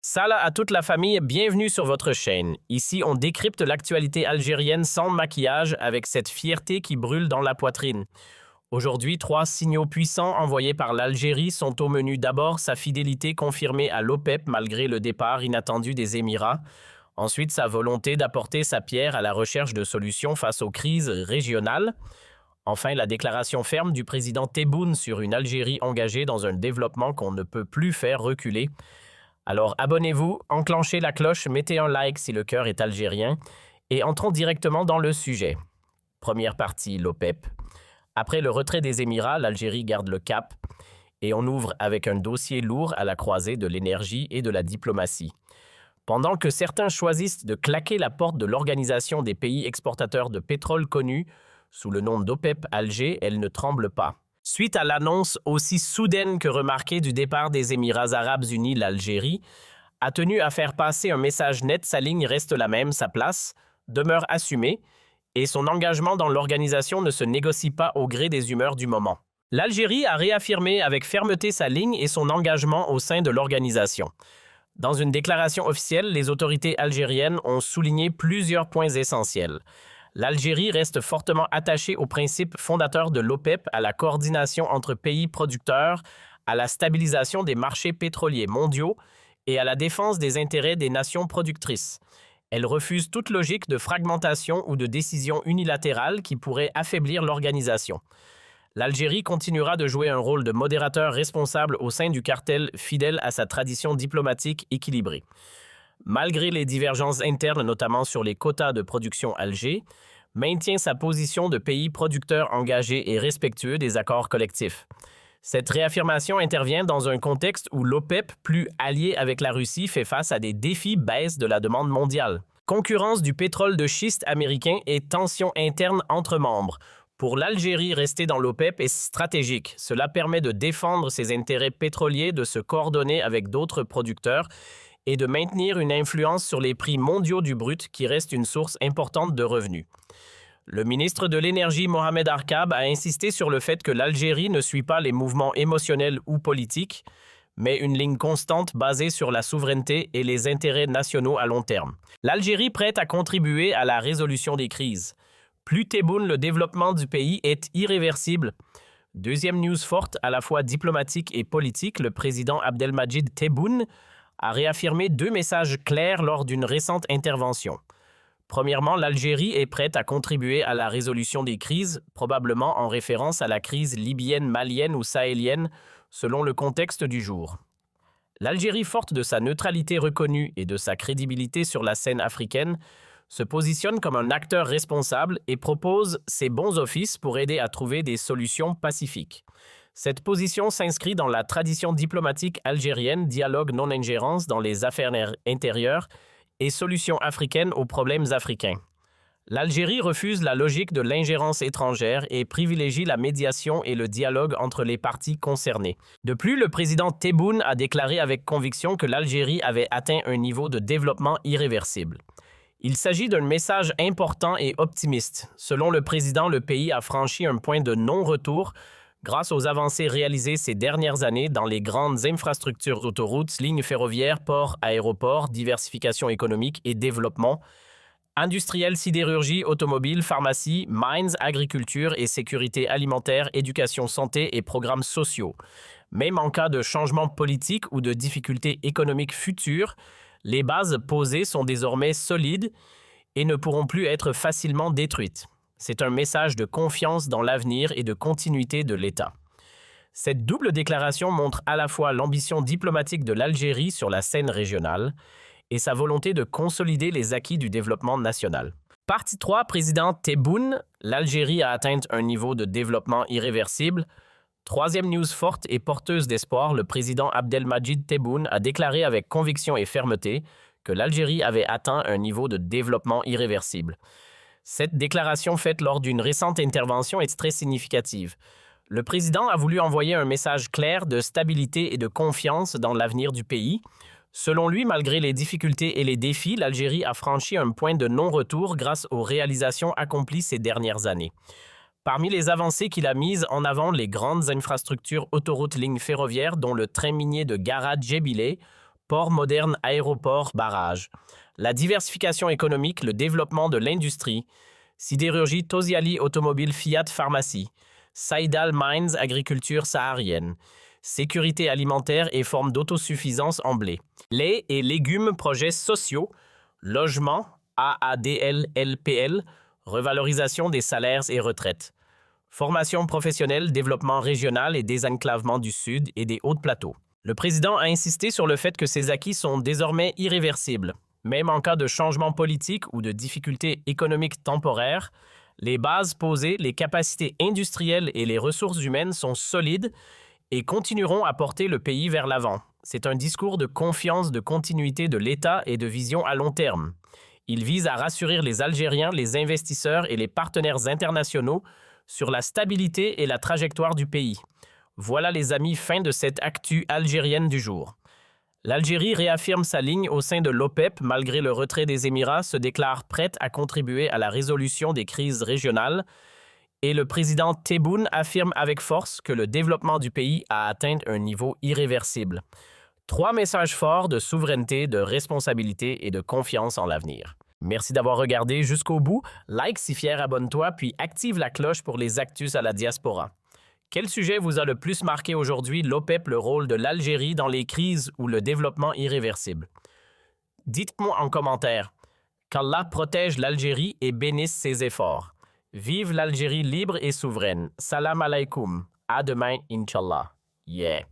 Salam à toute la famille, bienvenue sur votre chaîne. Ici, on décrypte l'actualité algérienne sans maquillage avec cette fierté qui brûle dans la poitrine. Aujourd'hui, trois signaux puissants envoyés par l'Algérie sont au menu. D'abord, sa fidélité confirmée à l'OPEP malgré le départ inattendu des Émirats. Ensuite, sa volonté d'apporter sa pierre à la recherche de solutions face aux crises régionales. Enfin, la déclaration ferme du président Tebboune sur une Algérie engagée dans un développement qu'on ne peut plus faire reculer. Alors abonnez-vous, enclenchez la cloche, mettez un like si le cœur est algérien et entrons directement dans le sujet. Première partie, l'OPEP. Après le retrait des Émirats, l'Algérie garde le cap et on ouvre avec un dossier lourd à la croisée de l'énergie et de la diplomatie. Pendant que certains choisissent de claquer la porte de l'organisation des pays exportateurs de pétrole connus sous le nom d'OPEP Alger, elle ne tremble pas. Suite à l'annonce aussi soudaine que remarquée du départ des Émirats arabes unis, l'Algérie a tenu à faire passer un message net. Sa ligne reste la même, sa place demeure assumée et son engagement dans l'organisation ne se négocie pas au gré des humeurs du moment. L'Algérie a réaffirmé avec fermeté sa ligne et son engagement au sein de l'organisation. Dans une déclaration officielle, les autorités algériennes ont souligné plusieurs points essentiels. L'Algérie reste fortement attachée aux principes fondateurs de l'OPEP, à la coordination entre pays producteurs, à la stabilisation des marchés pétroliers mondiaux et à la défense des intérêts des nations productrices. Elle refuse toute logique de fragmentation ou de décision unilatérale qui pourrait affaiblir l'organisation. L'Algérie continuera de jouer un rôle de modérateur responsable au sein du cartel, fidèle à sa tradition diplomatique équilibrée. Malgré les divergences internes, notamment sur les quotas de production, Alger maintient sa position de pays producteur engagé et respectueux des accords collectifs. Cette réaffirmation intervient dans un contexte où l'OPEP, plus allié avec la Russie, fait face à des défis baisse de la demande mondiale. Concurrence du pétrole de schiste américain et tensions internes entre membres. Pour l'Algérie, rester dans l'OPEP est stratégique. Cela permet de défendre ses intérêts pétroliers, de se coordonner avec d'autres producteurs et de maintenir une influence sur les prix mondiaux du brut qui reste une source importante de revenus. Le ministre de l'Énergie Mohamed Arkab a insisté sur le fait que l'Algérie ne suit pas les mouvements émotionnels ou politiques, mais une ligne constante basée sur la souveraineté et les intérêts nationaux à long terme. L'Algérie prête à contribuer à la résolution des crises. Plus Tebboune, le développement du pays est irréversible. Deuxième news forte, à la fois diplomatique et politique, le président Abdelmadjid Tebboune a réaffirmé deux messages clairs lors d'une récente intervention. Premièrement, l'Algérie est prête à contribuer à la résolution des crises, probablement en référence à la crise libyenne, malienne ou sahélienne, selon le contexte du jour. L'Algérie, forte de sa neutralité reconnue et de sa crédibilité sur la scène africaine, se positionne comme un acteur responsable et propose ses bons offices pour aider à trouver des solutions pacifiques. Cette position s'inscrit dans la tradition diplomatique algérienne, dialogue non-ingérence dans les affaires intérieures et solutions africaines aux problèmes africains. L'Algérie refuse la logique de l'ingérence étrangère et privilégie la médiation et le dialogue entre les parties concernées. De plus, le président Tebboune a déclaré avec conviction que l'Algérie avait atteint un niveau de développement irréversible. Il s'agit d'un message important et optimiste. Selon le président, le pays a franchi un point de non-retour grâce aux avancées réalisées ces dernières années dans les grandes infrastructures, autoroutes, lignes ferroviaires, ports, aéroports, diversification économique et développement, industriel, sidérurgie, automobile, pharmacie, mines, agriculture et sécurité alimentaire, éducation, santé et programmes sociaux. Même en cas de changement politique ou de difficultés économiques futures, les bases posées sont désormais solides et ne pourront plus être facilement détruites. C'est un message de confiance dans l'avenir et de continuité de l'État. Cette double déclaration montre à la fois l'ambition diplomatique de l'Algérie sur la scène régionale et sa volonté de consolider les acquis du développement national. Partie 3, président Tebboune, l'Algérie a atteint un niveau de développement irréversible. Troisième news forte et porteuse d'espoir, le président Abdelmadjid Tebboune a déclaré avec conviction et fermeté que l'Algérie avait atteint un niveau de développement irréversible. Cette déclaration faite lors d'une récente intervention est très significative. Le président a voulu envoyer un message clair de stabilité et de confiance dans l'avenir du pays. Selon lui, malgré les difficultés et les défis, l'Algérie a franchi un point de non-retour grâce aux réalisations accomplies ces dernières années. Parmi les avancées qu'il a mises en avant, les grandes infrastructures autoroutes lignes ferroviaires, dont le train minier de Gara-Djebile, Port moderne, aéroport, barrage. La diversification économique, le développement de l'industrie. Sidérurgie, Tosiali Automobile, Fiat Pharmacie. Saïdal Mines, agriculture saharienne. Sécurité alimentaire et forme d'autosuffisance en blé. Lait et légumes, projets sociaux. Logement, AADL-LPL. Revalorisation des salaires et retraites. Formation professionnelle, développement régional et désenclavement du Sud et des Hauts-Plateaux. Le président a insisté sur le fait que ces acquis sont désormais irréversibles. Même en cas de changement politique ou de difficultés économiques temporaires, les bases posées, les capacités industrielles et les ressources humaines sont solides et continueront à porter le pays vers l'avant. C'est un discours de confiance, de continuité de l'État et de vision à long terme. Il vise à rassurer les Algériens, les investisseurs et les partenaires internationaux sur la stabilité et la trajectoire du pays. Voilà les amis, fin de cette actu algérienne du jour. L'Algérie réaffirme sa ligne au sein de l'OPEP malgré le retrait des Émirats, se déclare prête à contribuer à la résolution des crises régionales et le président Tebboune affirme avec force que le développement du pays a atteint un niveau irréversible. 3 messages forts de souveraineté, de responsabilité et de confiance en l'avenir. Merci d'avoir regardé jusqu'au bout. Like si fier, abonne-toi, puis active la cloche pour les actus à la diaspora. Quel sujet vous a le plus marqué aujourd'hui, l'OPEP, le rôle de l'Algérie dans les crises ou le développement irréversible? Dites-moi en commentaire. Qu'Allah protège l'Algérie et bénisse ses efforts. Vive l'Algérie libre et souveraine. Salam alaikum. À demain, Inch'Allah. Yeah.